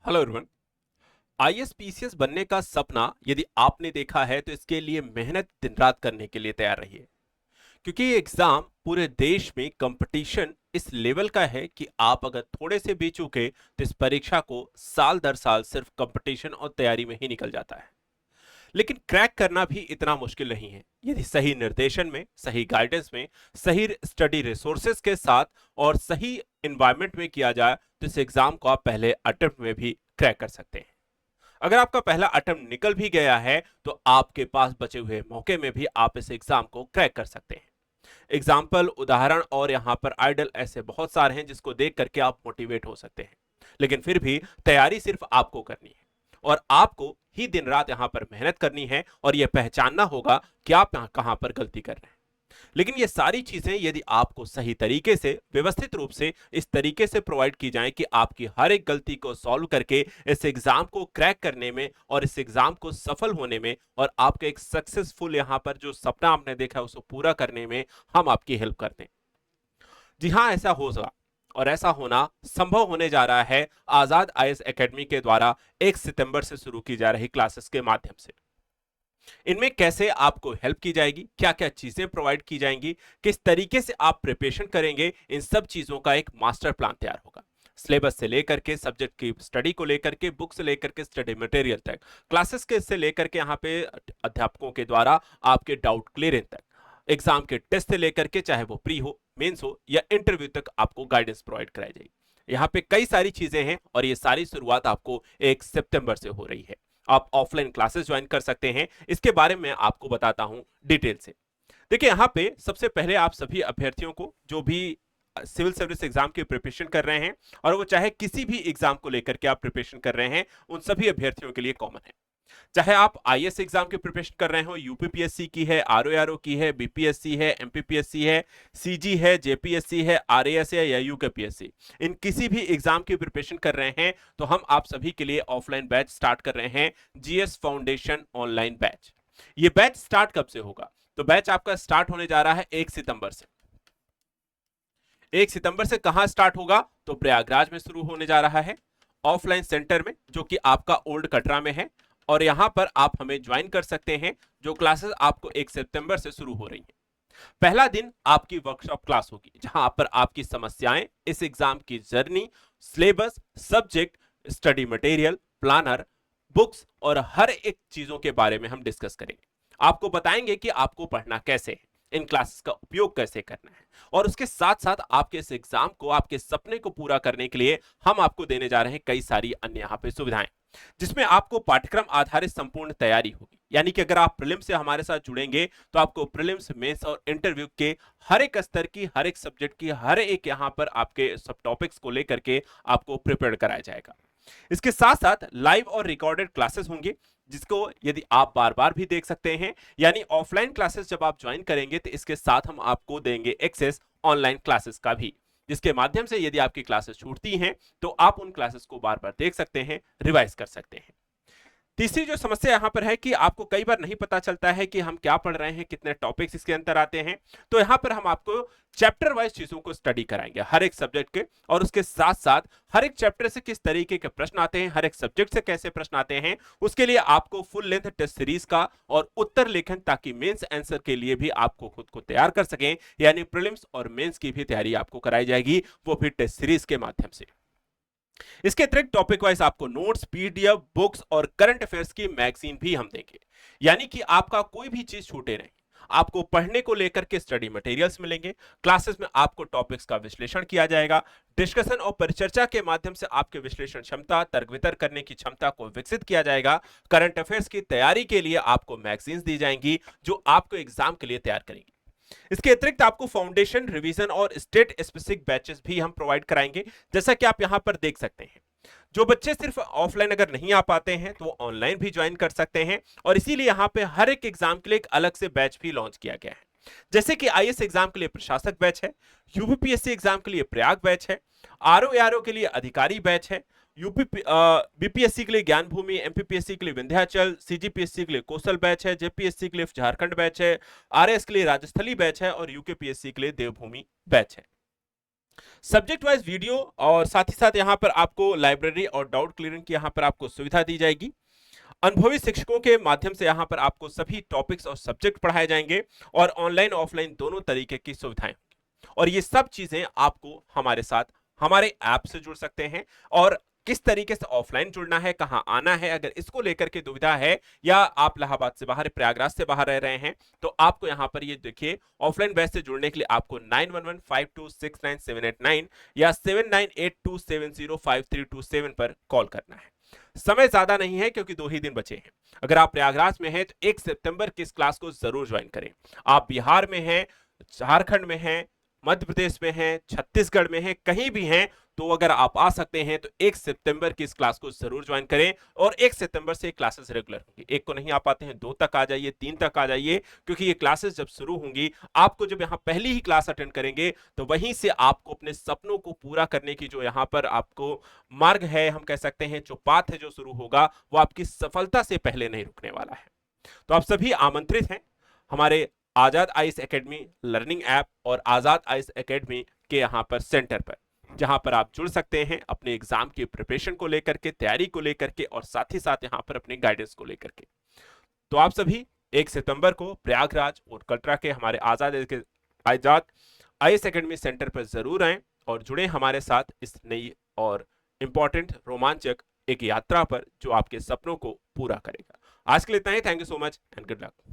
Hello everyone. IAS बनने का सपना यदि आपने देखा है तो इसके लिए मेहनत दिन रात करने के लिए तैयार रहिए, क्योंकि ये एग्जाम पूरे देश में कंपटीशन इस लेवल का है कि आप अगर थोड़े से भी चूके तो इस परीक्षा को साल दर साल सिर्फ कंपटीशन और तैयारी में ही निकल जाता है। लेकिन क्रैक करना भी इतना मुश्किल नहीं है यदि सही निर्देशन में, सही गाइडेंस में, सही स्टडी रिसोर्सेज के साथ और सही इन्वायरमेंट में किया जाए तो इस एग्जाम को आप पहले अटेम्प्ट में भी क्रैक कर सकते हैं। अगर आपका पहला अटेम्प्ट निकल भी गया है तो आपके पास बचे हुए मौके में भी आप इस एग्जाम को क्रैक कर सकते हैं। एग्जाम्पल, उदाहरण और यहाँ पर आइडल ऐसे बहुत सारे हैं जिसको देख करके आप मोटिवेट हो सकते हैं। लेकिन फिर भी तैयारी सिर्फ आपको करनी है और आपको ही दिन रात यहाँ पर मेहनत करनी है और यह पहचानना होगा कि आप यहाँ कहाँ पर गलती कर रहे हैं। लेकिन ये सारी चीजें यदि आपको सही तरीके से, व्यवस्थित रूप से, इस तरीके से प्रोवाइड की जाएं कि आपकी हर एक गलती को सॉल्व करके इस एग्जाम को क्रैक करने में और इस एग्जाम को सफल होने में और आपका एक सक्सेसफुल यहाँ पर जो सपना आपने देखा है उसको पूरा करने में हम आपकी हेल्प करते हैं। जी हाँ, ऐसा होगा और ऐसा होना संभव होने जा रहा है आजाद आईएएस एकेडमी के द्वारा 1 सितंबर से शुरू की जा रही क्लासेस के माध्यम से। इनमें कैसे आपको हेल्प की जाएगी, क्या क्या चीजें प्रोवाइड की जाएंगी, किस तरीके से आप प्रिपरेशन करेंगे, इन सब चीजों का एक मास्टर प्लान तैयार होगा। सिलेबस से लेकर के, सब्जेक्ट की स्टडी को लेकर के, बुक से लेकर के स्टडी मटेरियल तक, क्लासेस के से लेकर के यहाँ पे अध्यापकों के द्वारा आपके डाउट क्लियरिंग तक, एग्जाम के टेस्ट से लेकर के चाहे वो प्री हो, मेंस हो या इंटरव्यू तक आपको गाइडेंस प्रोवाइड कराई जाएगी। यहाँ पे कई सारी चीजें हैं और ये सारी शुरुआत आपको 1 सितंबर से हो रही है। आप ऑफलाइन क्लासेस ज्वाइन कर सकते हैं, इसके बारे में आपको बताता हूं डिटेल से। देखिए, यहाँ पे सबसे पहले आप सभी अभ्यर्थियों को जो भी सिविल सर्विस एग्जाम की प्रिपरेशन कर रहे हैं और वो चाहे किसी भी एग्जाम को लेकर के आप प्रिपरेशन कर रहे हैं, उन सभी अभ्यर्थियों के लिए कॉमन है। चाहे आप आईएएस एग्जाम की प्रिपरेशन कर रहे हो, यूपीपीएससी की है, आरओआरओ की है, बीपीएससी है, एमपीपीएससी है, सीजी है, जेपीएससी है, आरएएस है या यूकेपीएससी, इन किसी भी एग्जाम की प्रिपरेशन कर रहे हैं तो हम आप सभी के लिए ऑफलाइन बैच स्टार्ट कर रहे हैं, जीएस फाउंडेशन ऑनलाइन बैच। ये बैच स्टार्ट कब से होगा? तो बैच आपका स्टार्ट होने जा रहा है 1 सितंबर से। 1 सितंबर से कहां स्टार्ट होगा? तो प्रयागराज में शुरू होने जा रहा है, ऑफलाइन सेंटर में, जो कि आपका ओल्ड कटरा में है। और यहां पर आप हमें ज्वाइन कर सकते हैं, जो क्लासेस आपको 1 सितंबर से शुरू हो रही हैं। पहला दिन आपकी वर्कशॉप क्लास होगी, जहां पर आपकी समस्याएं, इस एग्जाम की journey, syllabus, subject, study material, planner, books और हर एक चीजों के बारे में हम डिस्कस करेंगे। आपको बताएंगे कि आपको पढ़ना कैसे है, इन क्लासेस का उपयोग कैसे करना है और उसके साथ साथ आपके इस एग्जाम को, आपके सपने को पूरा करने के लिए हम आपको देने जा रहे हैं कई सारी अन्य यहाँ पे सुविधाएं, जिसमें आपको पाठ्यक्रम आधारित संपूर्ण तैयारी होगी। यानी कि अगर आप प्रीलिम्स से हमारे साथ जुड़ेंगे तो आपको प्रीलिम्स, मेंस और इंटरव्यू के हर एक स्तर की, हर एक सब्जेक्ट की, हर एक यहाँ पर आपके सब टॉपिक्स को लेकर के आपको प्रिपेयर कराया जाएगा। इसके साथ साथ लाइव और रिकॉर्डेड क्लासेस होंगे, जिसको यदि आप बार बार भी देख सकते हैं। यानी ऑफलाइन क्लासेस जब आप ज्वाइन करेंगे तो इसके साथ हम आपको देंगे एक्सेस ऑनलाइन क्लासेस का भी, जिसके माध्यम से यदि आपकी क्लासेस छूटती हैं तो आप उन क्लासेस को बार बार देख सकते हैं, रिवाइज कर सकते हैं। तीसरी जो समस्या यहां पर है कि आपको कई बार नहीं पता चलता है कि हम क्या पढ़ रहे हैं, कितने टॉपिक्स इसके अंदर आते हैं। तो यहां पर हम आपको चैप्टर वाइज चीजों को स्टडी कराएंगे हर एक सब्जेक्ट के, और उसके साथ साथ हर एक चैप्टर से किस तरीके के प्रश्न आते हैं, हर एक सब्जेक्ट से कैसे प्रश्न आते हैं, उसके लिए आपको फुल लेंथ टेस्ट सीरीज का और उत्तर लेखन, ताकि मेंस आंसर के लिए भी आपको खुद को तैयार कर सकें। यानी प्रीलिम्स और मेंस की भी तैयारी आपको कराई जाएगी, वो भी टेस्ट सीरीज के माध्यम से। इसके अतिरिक्त टॉपिक वाइज आपको नोट्स, पीडीएफ, बुक्स और करंट अफेयर्स की मैगजीन भी हम देंगे। यानी कि आपका कोई भी चीज छूटे नहीं, आपको पढ़ने को लेकर के स्टडी मटेरियल्स मिलेंगे, क्लासेस में आपको टॉपिक्स का विश्लेषण किया जाएगा, डिस्कशन और परिचर्चा के माध्यम से आपके विश्लेषण क्षमता, तर्क वितर्क करने की क्षमता को विकसित किया जाएगा। करंट अफेयर्स की तैयारी के लिए आपको मैगजीन्स दी जाएंगी जो आपको एग्जाम के लिए तैयार करेंगी। इसके अतिरिक्त आपको फाउंडेशन, रिवीजन और स्टेट स्पेसिफिक बैचेस भी हम प्रोवाइड कराएंगे, जैसा कि आप यहां पर देख सकते हैं। जो बच्चे सिर्फ ऑफलाइन अगर नहीं आ पाते हैं तो वो ऑनलाइन भी ज्वाइन कर सकते हैं, और इसीलिए यहां पे हर एक एग्जाम के लिए एक अलग से बैच भी लॉन्च किया गया है। जैसे कि आईएएस एग्जाम के लिए प्रशासक बैच है, यूपीपीएससी एग्जाम के लिए प्रयाग बैच है, आरओआरओ के लिए अधिकारी बैच है, यूपी बीपीएससी के लिए ज्ञान भूमि, एमपीपीएससी के लिए विंध्याचल, सीजीपीएससी के लिए कौशल बैच है, जेपीएससी के लिए झारखंड बैच है, आरएस के लिए राजस्थली बैच है और यूकेपीएससी के लिए देवभूमि बैच है। सब्जेक्ट वाइज वीडियो और साथ ही साथ यहाँ पर आपको लाइब्रेरी और डाउट क्लियरिंग की यहाँ पर आपको सुविधा दी जाएगी। अनुभवी शिक्षकों के माध्यम से यहाँ पर आपको सभी टॉपिक्स और सब्जेक्ट पढ़ाए जाएंगे और ऑनलाइन ऑफलाइन दोनों तरीके की सुविधाएं होंगी। और ये सब चीजें आपको हमारे साथ हमारे ऐप से जुड़ सकते हैं। और किस तरीके से ऑफलाइन जुड़ना है, कहां आना है, अगर इसको लेकर के दुविधा है या आप इलाहाबाद से बाहर, प्रयागराज से बाहर रह रहे हैं, तो आपको यहां पर ये देखिए, ऑफलाइन बैच से जुड़ने के लिए आपको 9115269789 या 7982705327 पर कॉल करना है। समय ज्यादा नहीं है क्योंकि 2 ही दिन बचे हैं। अगर आप प्रयागराज में हैं तो 1 सितंबर की इस क्लास को जरूर ज्वाइन करें। आप बिहार में हैं, झारखंड में हैं, मध्य प्रदेश में हैं, छत्तीसगढ़ में हैं, कहीं भी हैं, तो अगर आप आ सकते हैं तो 1 सितंबर की इस क्लास को जरूर ज्वाइन करें और 1 सितंबर से क्लासेस रेगुलर होंगी। 1 को नहीं आ पाते हैं, 2 तक आ जाइए, 3 तक आ जाइए, क्योंकि ये क्लासेस जब शुरू होंगी, आपको जब यहाँ पहली ही क्लास अटेंड करेंगे तो वहीं से आपको अपने सपनों को पूरा करने की जो यहाँ पर आपको मार्ग है, हम कह सकते हैं जो पाथ है जो शुरू होगा, वो आपकी सफलता से पहले नहीं रुकने वाला है। तो आप सभी आमंत्रित हैं हमारे आजाद आईएएस एकेडमी लर्निंग ऐप और आजाद आईएएस एकेडमी के यहाँ पर सेंटर पर, जहां पर आप जुड़ सकते हैं अपने एग्जाम की प्रिपरेशन को लेकर के, तैयारी को लेकर के और साथ ही साथ यहाँ पर अपने गाइडेंस को लेकर के। तो आप सभी 1 सितंबर को प्रयागराज और कटरा के हमारे आजाद आईएएस एकेडमी सेंटर पर जरूर आएं और जुड़े हमारे साथ इस नई और इंपॉर्टेंट रोमांचक एक यात्रा पर जो आपके सपनों को पूरा करेगा। आज के लिए इतना ही। Thank you so much and good luck.